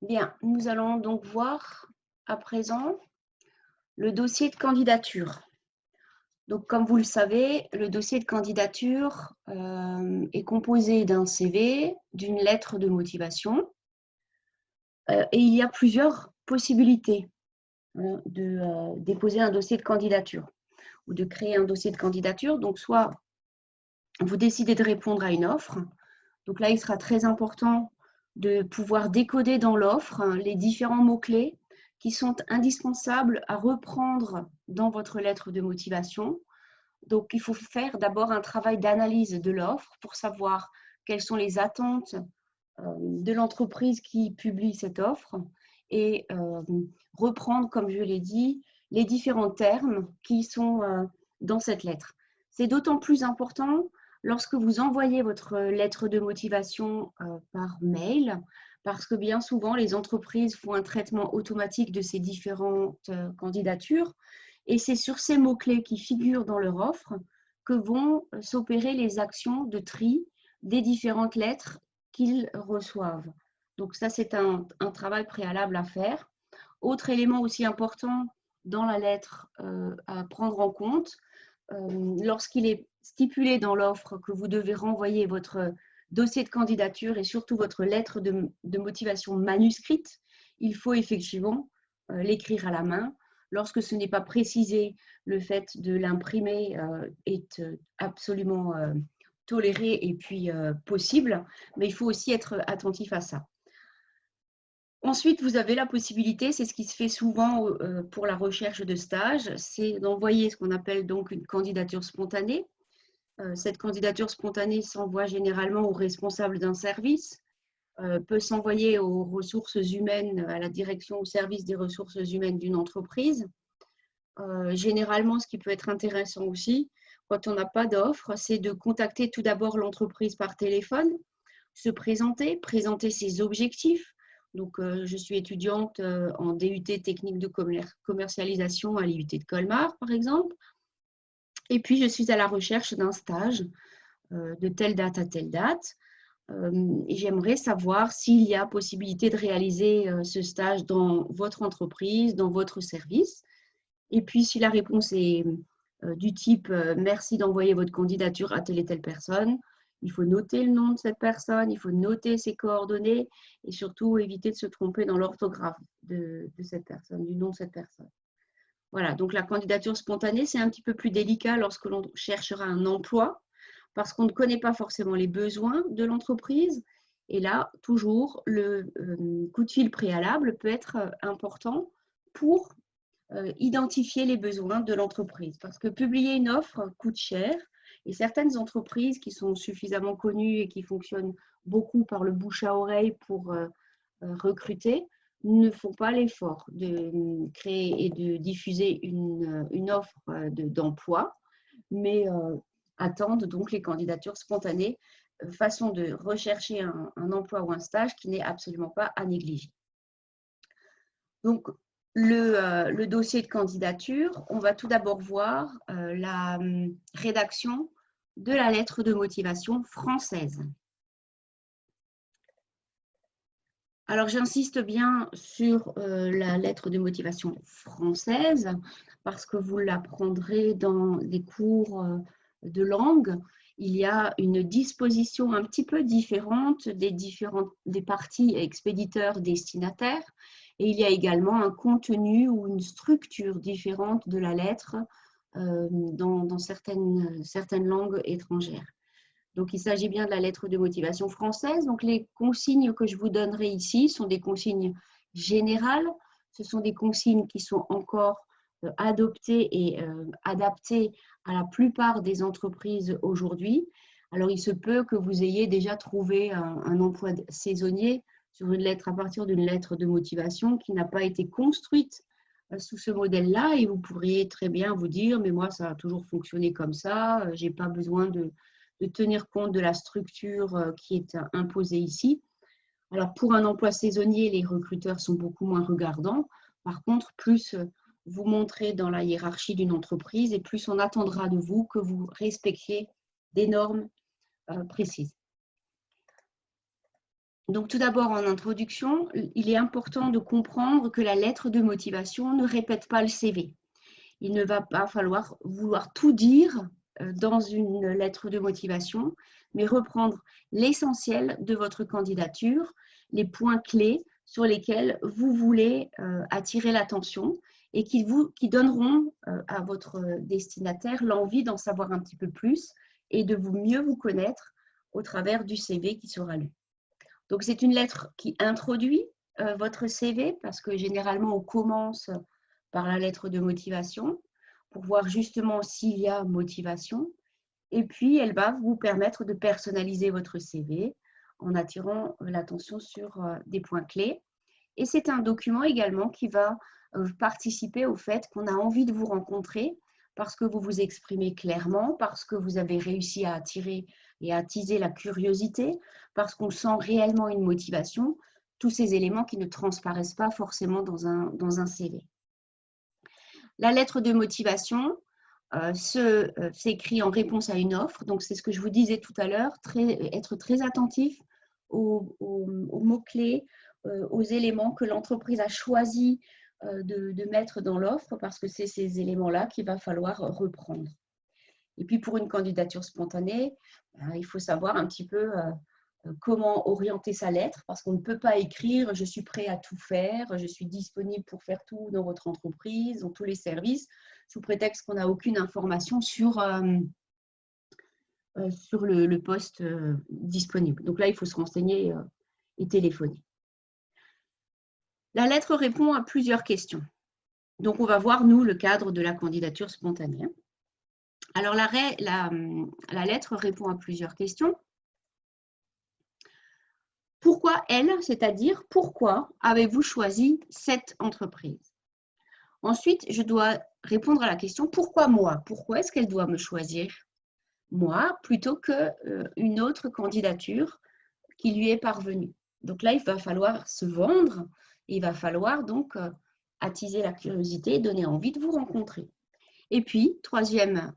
Bien, nous allons donc voir à présent le dossier de candidature. Donc, comme vous le savez, le dossier de candidature est composé d'un CV, d'une lettre de motivation et il y a plusieurs possibilités de déposer un dossier de candidature ou de créer un dossier de candidature. Donc, soit vous décidez de répondre à une offre. Donc là, il sera très important de pouvoir décoder dans l'offre les différents mots-clés qui sont indispensables à reprendre dans votre lettre de motivation. Donc, il faut faire d'abord un travail d'analyse de l'offre pour savoir quelles sont les attentes de l'entreprise qui publie cette offre et reprendre, comme je l'ai dit, les différents termes qui sont dans cette lettre. C'est d'autant plus important lorsque vous envoyez votre lettre de motivation par mail, parce que bien souvent, les entreprises font un traitement automatique de ces différentes candidatures et c'est sur ces mots-clés qui figurent dans leur offre que vont s'opérer les actions de tri des différentes lettres qu'ils reçoivent. Donc ça, c'est un travail préalable à faire. Autre élément aussi important dans la lettre à prendre en compte, lorsqu'il est stipulé dans l'offre que vous devez renvoyer votre dossier de candidature et surtout votre lettre de motivation manuscrite, il faut effectivement l'écrire à la main. Lorsque ce n'est pas précisé, le fait de l'imprimer est absolument toléré et puis possible, mais il faut aussi être attentif à ça. Ensuite, vous avez la possibilité, c'est ce qui se fait souvent pour la recherche de stage, c'est d'envoyer ce qu'on appelle donc une candidature spontanée. Cette candidature spontanée s'envoie généralement au responsable d'un service, peut s'envoyer aux ressources humaines, à la direction au service des ressources humaines d'une entreprise. Généralement, ce qui peut être intéressant aussi, quand on n'a pas d'offre, c'est de contacter tout d'abord l'entreprise par téléphone, se présenter, présenter ses objectifs. Donc, je suis étudiante en DUT technique de commercialisation à l'IUT de Colmar, par exemple. Et puis, je suis à la recherche d'un stage de telle date à telle date. Et j'aimerais savoir s'il y a possibilité de réaliser ce stage dans votre entreprise, dans votre service. Et puis, si la réponse est du type merci d'envoyer votre candidature à telle et telle personne, il faut noter le nom de cette personne, il faut noter ses coordonnées et surtout éviter de se tromper dans l'orthographe de cette personne, du nom de cette personne. Voilà, donc la candidature spontanée, c'est un petit peu plus délicat lorsque l'on cherchera un emploi parce qu'on ne connaît pas forcément les besoins de l'entreprise. Et là, toujours, le coup de fil préalable peut être important pour identifier les besoins de l'entreprise. Parce que publier une offre coûte cher et certaines entreprises qui sont suffisamment connues et qui fonctionnent beaucoup par le bouche à oreille pour recruter ne font pas l'effort de créer et de diffuser une offre d'emploi, mais attendent donc les candidatures spontanées, façon de rechercher un emploi ou un stage qui n'est absolument pas à négliger. Donc, le dossier de candidature, on va tout d'abord voir la rédaction de la lettre de motivation française. Alors, j'insiste bien sur la lettre de motivation française parce que vous l'apprendrez dans les cours de langue. Il y a une disposition un petit peu différente des parties expéditeurs destinataires et il y a également un contenu ou une structure différente de la lettre dans certaines langues étrangères. Donc, il s'agit bien de la lettre de motivation française. Donc, les consignes que je vous donnerai ici sont des consignes générales. Ce sont des consignes qui sont encore adoptées et adaptées à la plupart des entreprises aujourd'hui. Alors, il se peut que vous ayez déjà trouvé un emploi saisonnier sur une lettre à partir d'une lettre de motivation qui n'a pas été construite sous ce modèle-là et vous pourriez très bien vous dire, mais moi, ça a toujours fonctionné comme ça, je n'ai pas besoin de tenir compte de la structure qui est imposée ici. Alors, pour un emploi saisonnier, les recruteurs sont beaucoup moins regardants. Par contre, plus vous montrez dans la hiérarchie d'une entreprise et plus on attendra de vous que vous respectiez des normes précises. Donc, tout d'abord, en introduction, il est important de comprendre que la lettre de motivation ne répète pas le CV. Il ne va pas falloir vouloir tout dire dans une lettre de motivation, mais reprendre l'essentiel de votre candidature, les points clés sur lesquels vous voulez attirer l'attention et qui donneront à votre destinataire l'envie d'en savoir un petit peu plus et de mieux vous connaître au travers du CV qui sera lu. Donc, c'est une lettre qui introduit votre CV parce que généralement, on commence par la lettre de motivation pour voir justement s'il y a motivation. Et puis, elle va vous permettre de personnaliser votre CV en attirant l'attention sur des points clés. Et c'est un document également qui va participer au fait qu'on a envie de vous rencontrer parce que vous vous exprimez clairement, parce que vous avez réussi à attirer et à attiser la curiosité, parce qu'on sent réellement une motivation, tous ces éléments qui ne transparaissent pas forcément dans un CV. La lettre de motivation s'écrit en réponse à une offre, donc c'est ce que je vous disais tout à l'heure, être très attentif aux mots-clés, aux éléments que l'entreprise a choisi de mettre dans l'offre parce que c'est ces éléments-là qu'il va falloir reprendre. Et puis pour une candidature spontanée, il faut savoir un petit peu comment orienter sa lettre parce qu'on ne peut pas écrire « je suis prêt à tout faire, je suis disponible pour faire tout dans votre entreprise, dans tous les services » sous prétexte qu'on n'a aucune information sur le poste disponible. Donc là, il faut se renseigner et téléphoner. La lettre répond à plusieurs questions. Donc, on va voir, nous, le cadre de la candidature spontanée. Alors, la lettre répond à plusieurs questions. Pourquoi elle, c'est-à-dire pourquoi avez-vous choisi cette entreprise? Ensuite, je dois répondre à la question pourquoi moi? Pourquoi est-ce qu'elle doit me choisir moi plutôt qu'une autre candidature qui lui est parvenue? Donc là, il va falloir se vendre, il va falloir donc attiser la curiosité et donner envie de vous rencontrer. Et puis, troisième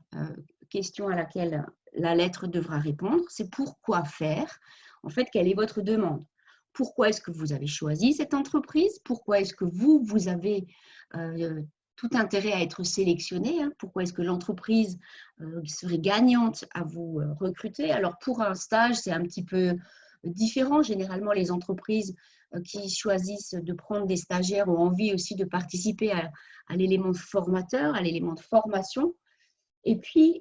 question à laquelle la lettre devra répondre, c'est pourquoi faire? En fait, quelle est votre demande? Pourquoi est-ce que vous avez choisi cette entreprise? Pourquoi est-ce que vous avez tout intérêt à être sélectionné? Pourquoi est-ce que l'entreprise serait gagnante à vous recruter? Alors, pour un stage, c'est un petit peu différent. Généralement, les entreprises qui choisissent de prendre des stagiaires ont envie aussi de participer à l'élément formateur, à l'élément de formation. Et puis,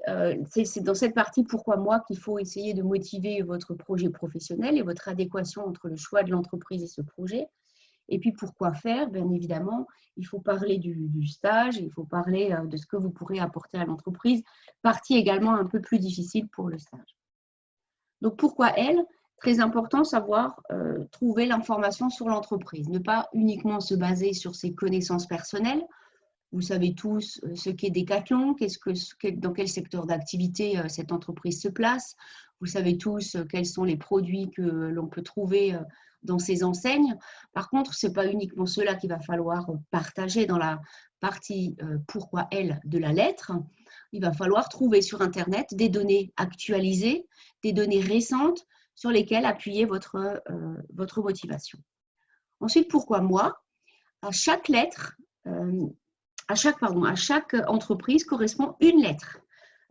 c'est dans cette partie, pourquoi moi, qu'il faut essayer de motiver votre projet professionnel et votre adéquation entre le choix de l'entreprise et ce projet. Et puis, pourquoi faire? Bien évidemment, il faut parler du stage, il faut parler de ce que vous pourrez apporter à l'entreprise. Partie également un peu plus difficile pour le stage. Donc, pourquoi elle? Très important, savoir trouver l'information sur l'entreprise. Ne pas uniquement se baser sur ses connaissances personnelles. Vous savez tous ce qu'est Decathlon, dans quel secteur d'activité cette entreprise se place. Vous savez tous quels sont les produits que l'on peut trouver dans ces enseignes. Par contre, ce n'est pas uniquement cela qu'il va falloir partager dans la partie pourquoi elle de la lettre. Il va falloir trouver sur Internet des données actualisées, des données récentes sur lesquelles appuyer votre motivation. Ensuite, pourquoi moi? À chaque lettre, à chaque entreprise correspond une lettre.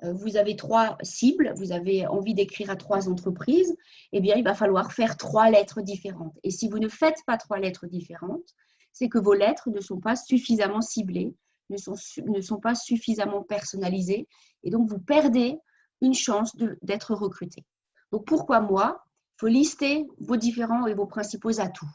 Vous avez 3 cibles, vous avez envie d'écrire à 3 entreprises, eh bien, il va falloir faire 3 lettres différentes. Et si vous ne faites pas 3 lettres différentes, c'est que vos lettres ne sont pas suffisamment ciblées, ne sont pas suffisamment personnalisées, et donc vous perdez une chance d'être recruté. Donc, pourquoi moi? Il faut lister vos différents et vos principaux atouts.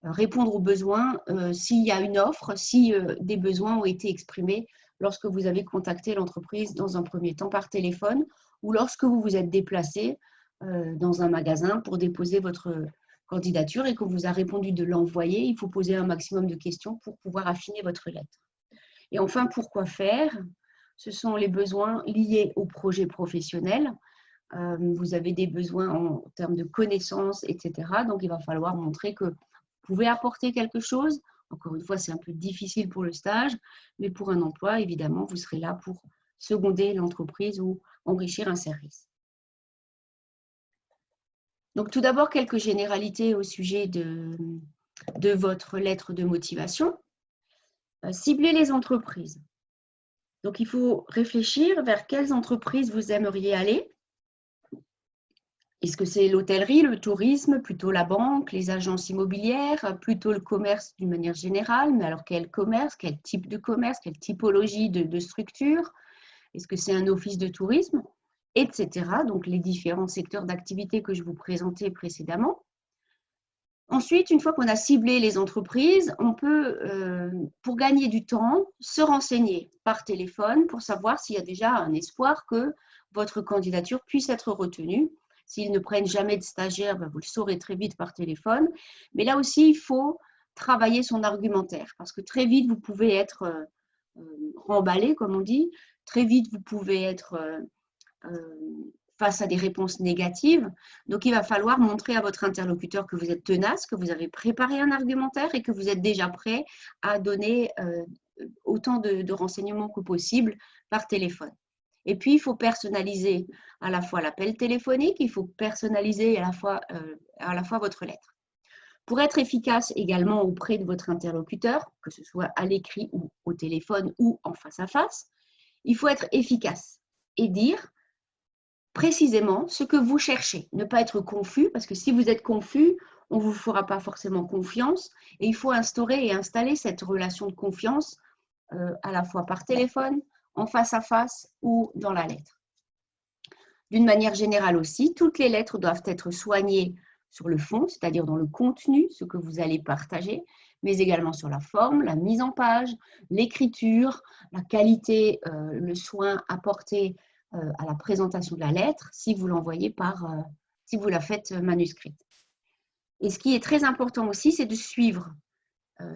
Répondre aux besoins s'il y a une offre, si des besoins ont été exprimés lorsque vous avez contacté l'entreprise dans un premier temps par téléphone ou lorsque vous vous êtes déplacé dans un magasin pour déposer votre candidature et qu'on vous a répondu de l'envoyer. Il faut poser un maximum de questions pour pouvoir affiner votre lettre. Et enfin, pourquoi faire? Ce sont les besoins liés au projet professionnel. Vous avez des besoins en termes de connaissances, etc. Donc, il va falloir montrer que vous pouvez apporter quelque chose. Encore une fois, c'est un peu difficile pour le stage, mais pour un emploi, évidemment, vous serez là pour seconder l'entreprise ou enrichir un service. Donc, tout d'abord, quelques généralités au sujet de votre lettre de motivation. Cibler les entreprises. Donc, il faut réfléchir vers quelles entreprises vous aimeriez aller. Est-ce que c'est l'hôtellerie, le tourisme, plutôt la banque, les agences immobilières, plutôt le commerce d'une manière générale? Mais alors, quel commerce, quel type de commerce, quelle typologie de structure? Est-ce que c'est un office de tourisme? Etc. Donc, les différents secteurs d'activité que je vous présentais précédemment. Ensuite, une fois qu'on a ciblé les entreprises, on peut, pour gagner du temps, se renseigner par téléphone pour savoir s'il y a déjà un espoir que votre candidature puisse être retenue. S'ils ne prennent jamais de stagiaires, vous le saurez très vite par téléphone. Mais là aussi, il faut travailler son argumentaire parce que très vite, vous pouvez être remballé, comme on dit. Très vite, vous pouvez être face à des réponses négatives. Donc, il va falloir montrer à votre interlocuteur que vous êtes tenace, que vous avez préparé un argumentaire et que vous êtes déjà prêt à donner autant de renseignements que possible par téléphone. Et puis, il faut personnaliser à la fois l'appel téléphonique, il faut personnaliser à la fois votre lettre. Pour être efficace également auprès de votre interlocuteur, que ce soit à l'écrit ou au téléphone ou en face à face, il faut être efficace et dire précisément ce que vous cherchez. Ne pas être confus, parce que si vous êtes confus, on ne vous fera pas forcément confiance. Et il faut instaurer et installer cette relation de confiance à la fois par téléphone, en face à face ou dans la lettre. D'une manière générale aussi, toutes les lettres doivent être soignées sur le fond, c'est-à-dire dans le contenu, ce que vous allez partager, mais également sur la forme, la mise en page, l'écriture, la qualité, le soin apporté à la présentation de la lettre si vous l'envoyez si vous la faites manuscrite. Et ce qui est très important aussi, c'est de suivre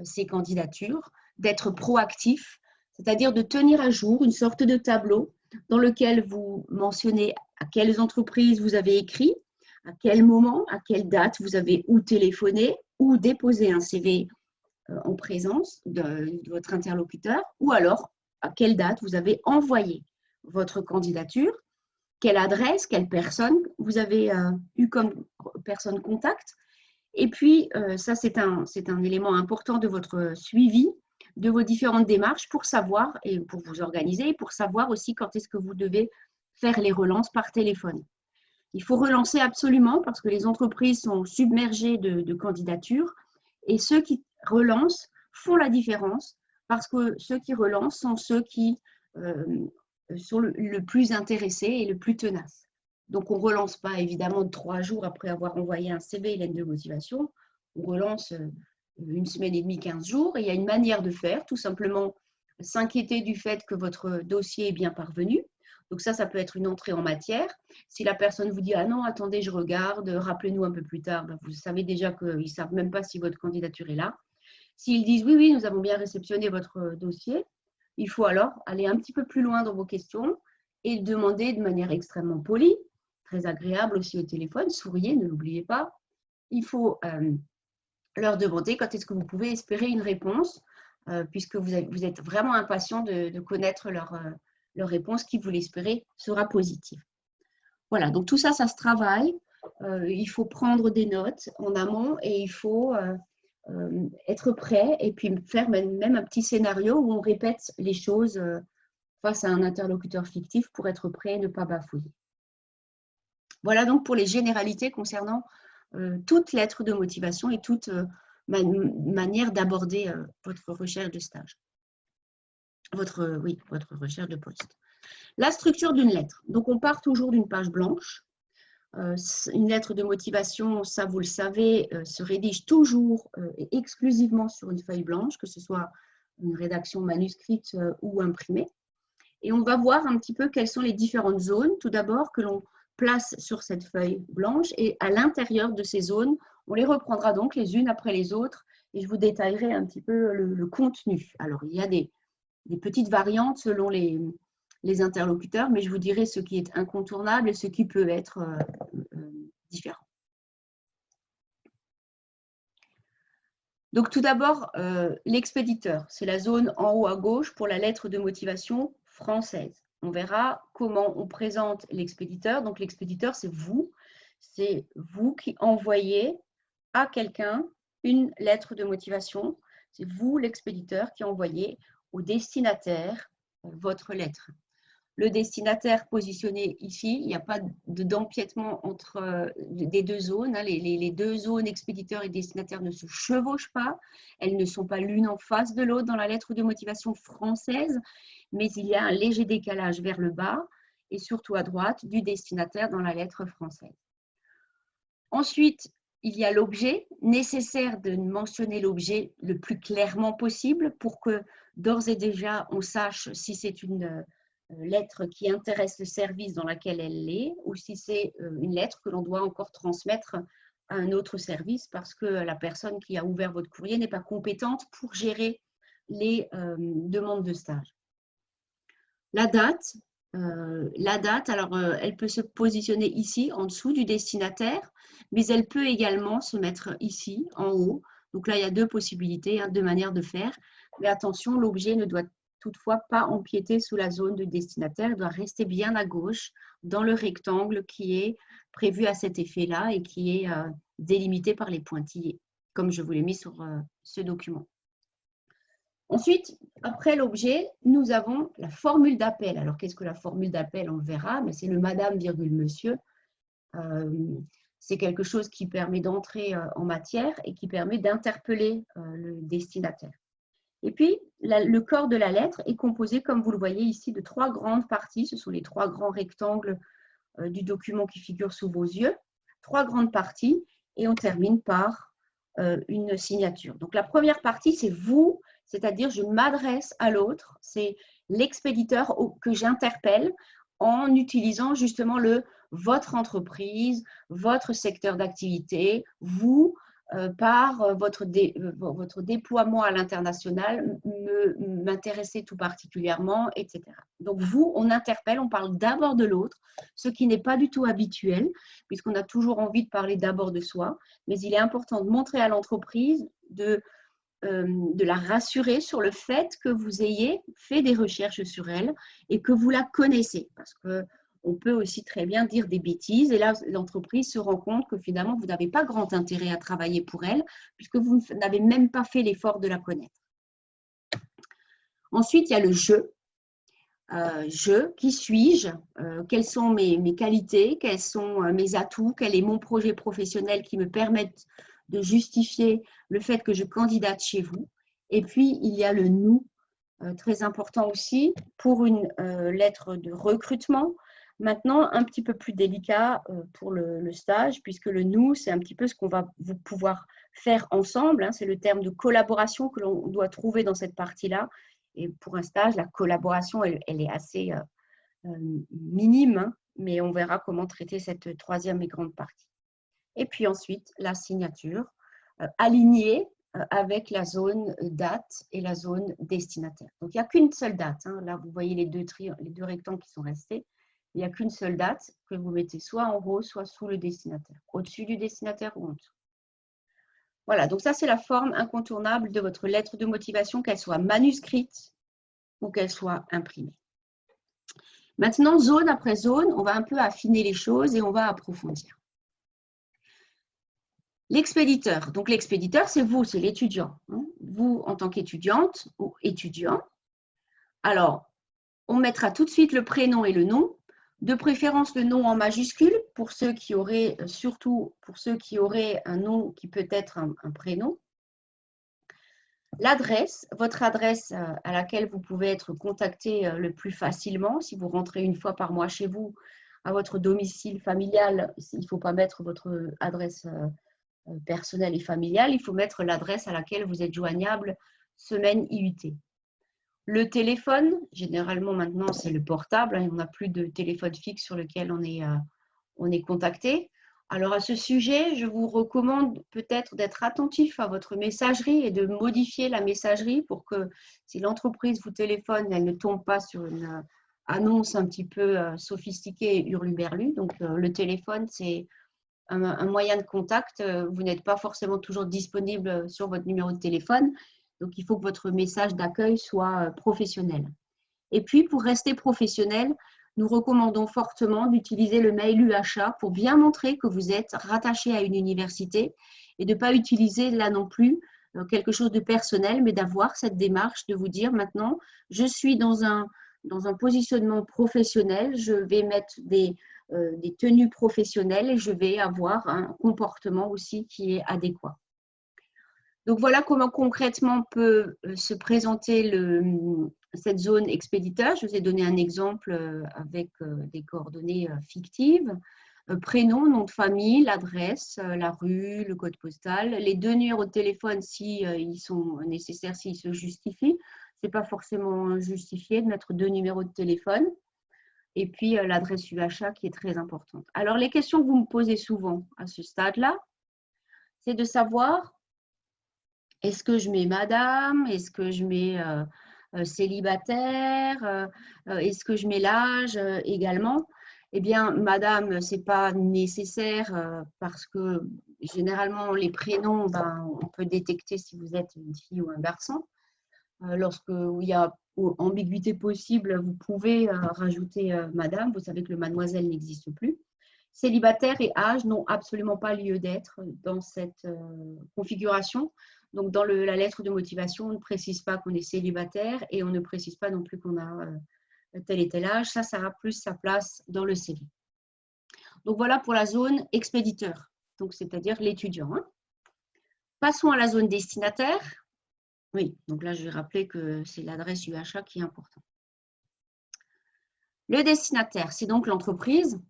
ces candidatures, d'être proactif, c'est-à-dire de tenir à jour une sorte de tableau dans lequel vous mentionnez à quelles entreprises vous avez écrit, à quel moment, à quelle date vous avez ou téléphoné ou déposé un CV en présence de votre interlocuteur, ou alors à quelle date vous avez envoyé votre candidature, quelle adresse, quelle personne vous avez eu comme personne contact. Et puis, ça, c'est un élément important de votre suivi de vos différentes démarches pour savoir et pour vous organiser, et pour savoir aussi quand est-ce que vous devez faire les relances par téléphone. Il faut relancer absolument parce que les entreprises sont submergées de candidatures et ceux qui relancent font la différence parce que ceux qui relancent sont ceux qui sont le plus intéressés et le plus tenaces. Donc, on ne relance pas évidemment 3 jours après avoir envoyé un CV et lettre de motivation. On relance une semaine et demie, 15 jours. Et il y a une manière de faire, tout simplement s'inquiéter du fait que votre dossier est bien parvenu. Donc ça peut être une entrée en matière. Si la personne vous dit « Ah non, attendez, je regarde, rappelez-nous un peu plus tard », vous savez déjà qu'ils ne savent même pas si votre candidature est là. S'ils disent « Oui, oui, nous avons bien réceptionné votre dossier », il faut alors aller un petit peu plus loin dans vos questions et demander de manière extrêmement polie, très agréable aussi au téléphone, souriez, ne l'oubliez pas. Il faut leur demander quand est-ce que vous pouvez espérer une réponse, puisque vous êtes vraiment impatient de connaître leur réponse qui, vous l'espérez, sera positive. Voilà, donc tout ça, ça se travaille. Il faut prendre des notes en amont et il faut être prêt et puis faire même un petit scénario où on répète les choses face à un interlocuteur fictif pour être prêt et ne pas bafouiller. Voilà donc pour les généralités concernant toute lettre de motivation et toute manière d'aborder votre recherche de stage. Votre recherche de poste. La structure d'une lettre. Donc, on part toujours d'une page blanche. Une lettre de motivation, ça vous le savez, se rédige toujours et exclusivement sur une feuille blanche, que ce soit une rédaction manuscrite ou imprimée. Et on va voir un petit peu quelles sont les différentes zones, tout d'abord, que l'on place sur cette feuille blanche. Et à l'intérieur de ces zones, on les reprendra donc les unes après les autres. Et je vous détaillerai un petit peu le contenu. Alors, il y a des petites variantes selon les interlocuteurs, mais je vous dirai ce qui est incontournable et ce qui peut être différent. Donc, tout d'abord, l'expéditeur. C'est la zone en haut à gauche pour la lettre de motivation française. On verra comment on présente l'expéditeur. Donc, l'expéditeur, c'est vous. c'est vous qui envoyez à quelqu'un une lettre de motivation. C'est vous, l'expéditeur, qui envoyez au destinataire votre lettre. Le destinataire positionné ici, il n'y a pas d'empiètement entre des deux zones. Les deux zones expéditeur et destinataire ne se chevauchent pas. Elles ne sont pas l'une en face de l'autre dans la lettre de motivation française, mais il y a un léger décalage vers le bas et surtout à droite du destinataire dans la lettre française. Ensuite, il y a l'objet, nécessaire de mentionner l'objet le plus clairement possible pour que d'ores et déjà on sache si c'est une lettre qui intéresse le service dans laquelle elle est ou si c'est une lettre que l'on doit encore transmettre à un autre service parce que la personne qui a ouvert votre courrier n'est pas compétente pour gérer les demandes de stage. La date, alors elle peut se positionner ici en dessous du destinataire, mais elle peut également se mettre ici en haut. Donc là, il y a deux possibilités, deux manières de faire. Mais attention, l'objet ne doit toutefois pas empiéter sous la zone de destinataire, il doit rester bien à gauche dans le rectangle qui est prévu à cet effet-là et qui est délimité par les pointillés, comme je vous l'ai mis sur ce document. Ensuite, après l'objet, nous avons la formule d'appel. Alors, qu'est-ce que la formule d'appel? On le verra, mais c'est le madame, virgule, monsieur. C'est quelque chose qui permet d'entrer en matière et qui permet d'interpeller le destinataire. Et puis, le corps de la lettre est composé, comme vous le voyez ici, de trois grandes parties. Ce sont les trois grands rectangles du document qui figurent sous vos yeux. Trois grandes parties et on termine par une signature. Donc, la première partie, c'est vous, c'est-à-dire je m'adresse à l'autre. C'est l'expéditeur que j'interpelle en utilisant justement votre entreprise, votre secteur d'activité, vous, par votre déploiement à l'international, m'intéresser tout particulièrement, etc. Donc, vous, on interpelle, on parle d'abord de l'autre, ce qui n'est pas du tout habituel, puisqu'on a toujours envie de parler d'abord de soi, mais il est important de montrer à l'entreprise, de la rassurer sur le fait que vous ayez fait des recherches sur elle et que vous la connaissez, parce que on peut aussi très bien dire des bêtises et là, l'entreprise se rend compte que finalement, vous n'avez pas grand intérêt à travailler pour elle puisque vous n'avez même pas fait l'effort de la connaître. Ensuite, il y a le je. Je, qui suis-je? Quelles sont mes qualités? Quels sont mes atouts? Quel est mon projet professionnel qui me permettent de justifier le fait que je candidate chez vous? Et puis, il y a le nous, très important aussi, pour une lettre de recrutement. Maintenant, un petit peu plus délicat pour le stage, puisque le nous, c'est un petit peu ce qu'on va pouvoir faire ensemble. C'est le terme de collaboration que l'on doit trouver dans cette partie-là. Et pour un stage, la collaboration, elle est assez minime, mais on verra comment traiter cette troisième et grande partie. Et puis ensuite, la signature, alignée avec la zone date et la zone destinataire. Donc, il n'y a qu'une seule date. Là, vous voyez les deux rectangles qui sont restés. Il n'y a qu'une seule date que vous mettez soit en haut, soit sous le destinataire, au-dessus du destinataire ou en dessous. Voilà, donc ça, c'est la forme incontournable de votre lettre de motivation, qu'elle soit manuscrite ou qu'elle soit imprimée. Maintenant, zone après zone, on va un peu affiner les choses et on va approfondir. L'expéditeur. Donc, l'expéditeur, c'est vous, c'est l'étudiant. Vous, en tant qu'étudiante ou étudiant. Alors, on mettra tout de suite le prénom et le nom. De préférence, le nom en majuscule pour ceux qui auraient, surtout pour ceux qui auraient un nom qui peut être un prénom. L'adresse, votre adresse à laquelle vous pouvez être contacté le plus facilement. Si vous rentrez une fois par mois chez vous, à votre domicile familial, il ne faut pas mettre votre adresse personnelle et familiale, il faut mettre l'adresse à laquelle vous êtes joignable semaine IUT. Le téléphone, généralement maintenant c'est le portable, on n'a plus de téléphone fixe sur lequel on est contacté. Alors à ce sujet, je vous recommande peut-être d'être attentif à votre messagerie et de modifier la messagerie pour que si l'entreprise vous téléphone, elle ne tombe pas sur une annonce un petit peu sophistiquée et hurluberlue. Donc le téléphone, c'est un moyen de contact. Vous n'êtes pas forcément toujours disponible sur votre numéro de téléphone. Donc, il faut que votre message d'accueil soit professionnel. Et puis, pour rester professionnel, nous recommandons fortement d'utiliser le mail UHA pour bien montrer que vous êtes rattaché à une université et de ne pas utiliser là non plus quelque chose de personnel, mais d'avoir cette démarche de vous dire maintenant, je suis dans un positionnement professionnel, je vais mettre des tenues professionnelles et je vais avoir un comportement aussi qui est adéquat. Donc voilà comment concrètement peut se présenter cette zone expéditeur. Je vous ai donné un exemple avec des coordonnées fictives. Prénom, nom de famille, l'adresse, la rue, le code postal, les 2 numéros de téléphone si ils sont nécessaires, s'ils se justifient. Ce n'est pas forcément justifié de mettre 2 numéros de téléphone. Et puis l'adresse UHA qui est très importante. Alors les questions que vous me posez souvent à ce stade-là, c'est de savoir est-ce que je mets madame, est-ce que je mets célibataire, est-ce que je mets l'âge également? Eh bien, madame, ce n'est pas nécessaire parce que généralement, les prénoms, on peut détecter si vous êtes une fille ou un garçon. Lorsqu'il y a ambiguïté possible, vous pouvez rajouter madame. Vous savez que le mademoiselle n'existe plus. Célibataire et âge n'ont absolument pas lieu d'être dans cette configuration. Donc, dans la lettre de motivation, on ne précise pas qu'on est célibataire et on ne précise pas non plus qu'on a tel et tel âge. Ça a plus sa place dans le CV. Donc, voilà pour la zone expéditeur, donc c'est-à-dire l'étudiant. Passons à la zone destinataire. Oui, donc là, je vais rappeler que c'est l'adresse UHA qui est importante. Le destinataire, c'est donc l'entreprise.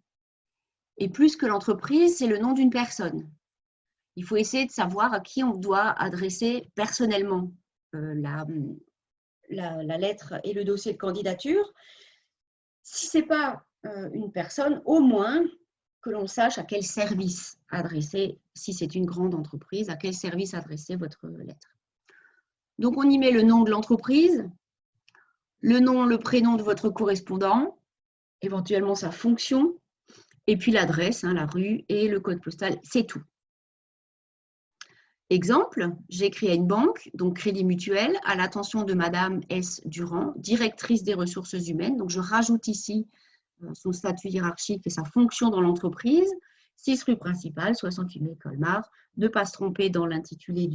Et plus que l'entreprise, c'est le nom d'une personne. Il faut essayer de savoir à qui on doit adresser personnellement la lettre et le dossier de candidature. Si ce n'est pas une personne, au moins que l'on sache à quel service adresser, si c'est une grande entreprise, à quel service adresser votre lettre. Donc, on y met le nom de l'entreprise, le nom, le prénom de votre correspondant, éventuellement sa fonction, et puis l'adresse, la rue et le code postal, c'est tout. Exemple, j'écris à une banque, donc Crédit Mutuel, à l'attention de Madame S. Durand, directrice des ressources humaines. Donc, je rajoute ici son statut hiérarchique et sa fonction dans l'entreprise. 6 rue principale, 68 000 Colmar. Ne pas se tromper dans l'intitulé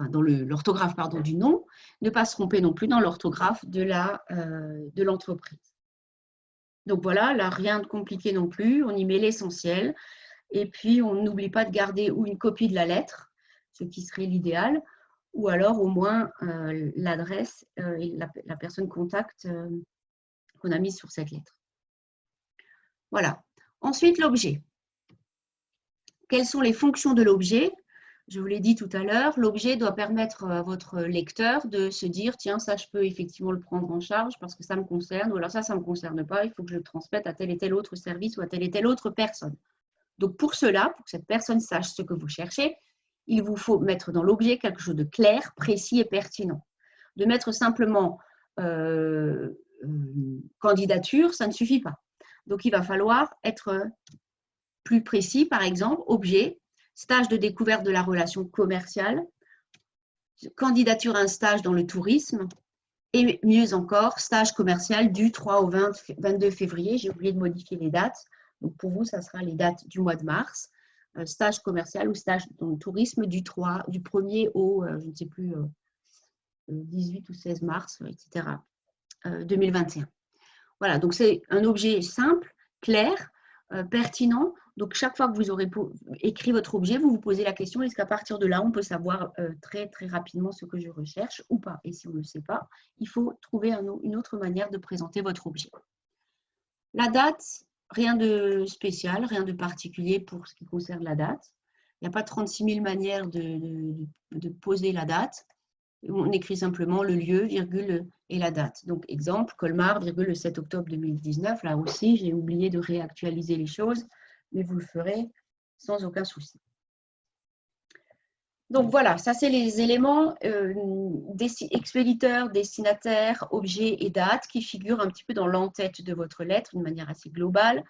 dans l'orthographe du nom. Ne pas se tromper non plus dans l'orthographe de l'entreprise. Donc voilà, là, rien de compliqué non plus. On y met l'essentiel. Et puis, on n'oublie pas de garder ou une copie de la lettre, ce qui serait l'idéal, ou alors au moins l'adresse et la personne contact qu'on a mise sur cette lettre. Voilà. Ensuite, l'objet. Quelles sont les fonctions de l'objet? Je vous l'ai dit tout à l'heure, l'objet doit permettre à votre lecteur de se dire « Tiens, ça, je peux effectivement le prendre en charge parce que ça me concerne, ou alors ça ne me concerne pas, il faut que je le transmette à tel et tel autre service ou à telle et telle autre personne. » Donc, pour cela, pour que cette personne sache ce que vous cherchez, il vous faut mettre dans l'objet quelque chose de clair, précis et pertinent. De mettre simplement candidature, ça ne suffit pas. Donc, il va falloir être plus précis, par exemple, objet, stage de découverte de la relation commerciale, candidature à un stage dans le tourisme, et mieux encore, stage commercial du 3 au 22 février. J'ai oublié de modifier les dates. Donc, pour vous, ça sera les dates du mois de mars. Stage commercial ou stage dans le tourisme du 1er au, je ne sais plus, 18 ou 16 mars, etc. 2021. Voilà, donc c'est un objet simple, clair, pertinent. Donc, chaque fois que vous aurez écrit votre objet, vous vous posez la question, est-ce qu'à partir de là, on peut savoir très, très rapidement ce que je recherche ou pas? Et si on ne le sait pas, il faut trouver une autre manière de présenter votre objet. La date, rien de spécial, rien de particulier pour ce qui concerne la date. Il n'y a pas 36 000 manières de poser la date. On écrit simplement le lieu, virgule, et la date. Donc, exemple, Colmar, virgule, le 7 octobre 2019. Là aussi, j'ai oublié de réactualiser les choses, mais vous le ferez sans aucun souci. Donc, voilà, ça, c'est les éléments expéditeur, destinataire, objet et date qui figurent un petit peu dans l'entête de votre lettre d'une manière assez globale.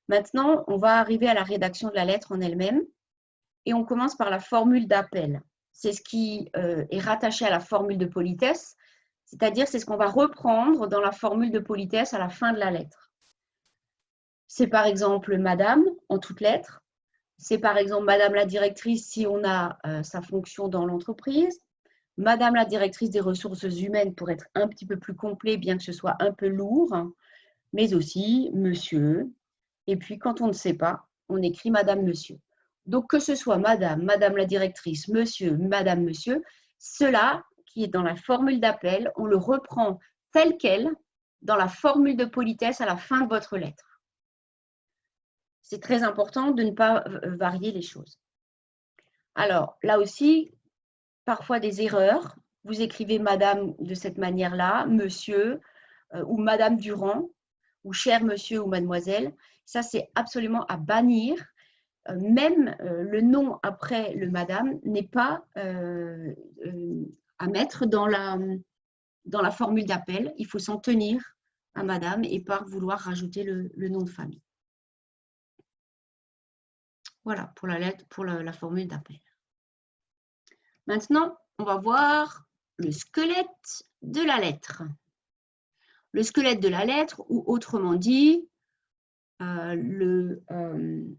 Maintenant, on va arriver à la rédaction de la lettre en elle-même et on commence par la formule d'appel. C'est ce qui est rattaché à la formule de politesse. C'est-à-dire, c'est ce qu'on va reprendre dans la formule de politesse à la fin de la lettre. C'est par exemple Madame en toutes lettres. C'est par exemple Madame la directrice si on a sa fonction dans l'entreprise. Madame la directrice des ressources humaines pour être un petit peu plus complet, bien que ce soit un peu lourd, mais aussi Monsieur. Et puis, quand on ne sait pas, on écrit Madame, Monsieur. Donc, que ce soit Madame, Madame la directrice, Monsieur, Madame, Monsieur, cela qui est dans la formule d'appel, on le reprend tel quel dans la formule de politesse à la fin de votre lettre. C'est très important de ne pas varier les choses. Alors, là aussi, parfois des erreurs. Vous écrivez Madame de cette manière-là, Monsieur ou Madame Durand ou cher Monsieur ou Mademoiselle. Ça, c'est absolument à bannir. Même le nom après le Madame n'est pas à mettre dans la formule d'appel. Il faut s'en tenir à Madame et pas vouloir rajouter le nom de famille. Voilà pour la lettre, pour la formule d'appel. Maintenant, on va voir le squelette de la lettre. Le squelette de la lettre, ou autrement dit, la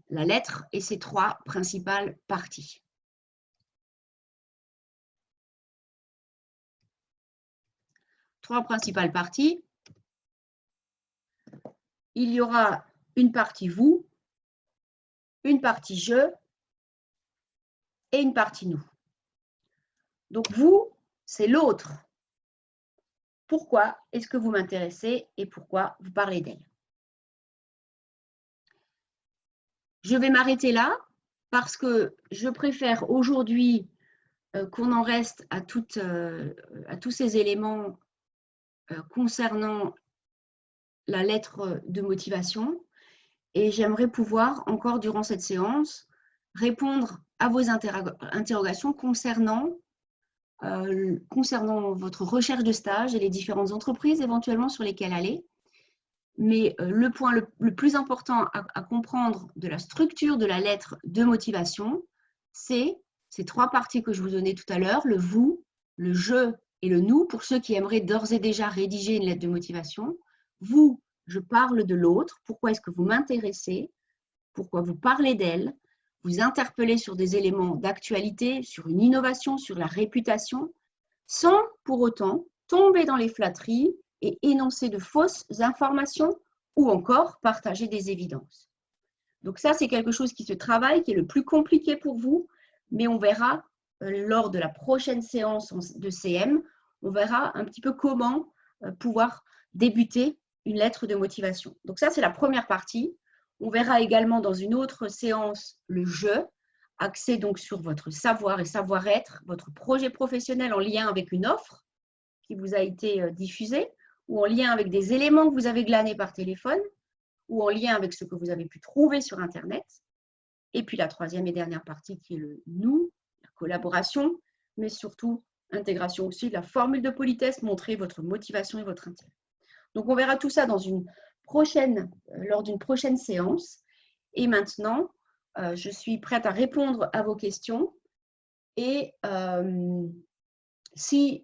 lettre et ses trois principales parties. Trois principales parties. Il y aura une partie vous, une partie je et une partie nous. Donc vous, c'est l'autre. Pourquoi est-ce que vous m'intéressez et pourquoi vous parlez d'elle? Je vais m'arrêter là parce que je préfère aujourd'hui qu'on en reste à tous ces éléments concernant la lettre de motivation et j'aimerais pouvoir encore durant cette séance répondre à vos interrogations concernant votre recherche de stage et les différentes entreprises éventuellement sur lesquelles aller. Mais le point le plus important à comprendre de la structure de la lettre de motivation, c'est ces trois parties que je vous donnais tout à l'heure, le vous, le je et le nous, pour ceux qui aimeraient d'ores et déjà rédiger une lettre de motivation. Vous, je parle de l'autre, pourquoi est-ce que vous m'intéressez, pourquoi vous parlez d'elle, vous interpellez sur des éléments d'actualité, sur une innovation, sur la réputation, sans pour autant tomber dans les flatteries et énoncer de fausses informations ou encore partager des évidences. Donc ça, c'est quelque chose qui se travaille, qui est le plus compliqué pour vous, mais on verra lors de la prochaine séance de CM, on verra un petit peu comment pouvoir débuter une lettre de motivation. Donc ça, c'est la première partie. On verra également dans une autre séance le « je », axé donc sur votre savoir et savoir-être, votre projet professionnel en lien avec une offre qui vous a été diffusée ou en lien avec des éléments que vous avez glanés par téléphone ou en lien avec ce que vous avez pu trouver sur Internet. Et puis la troisième et dernière partie qui est le « nous », la collaboration, mais surtout intégration aussi de la formule de politesse, montrer votre motivation et votre intérêt. Donc on verra tout ça dans lors d'une prochaine séance. Et maintenant, je suis prête à répondre à vos questions. Et si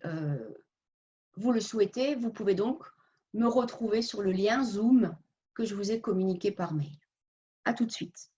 vous le souhaitez, vous pouvez donc me retrouver sur le lien Zoom que je vous ai communiqué par mail. À tout de suite.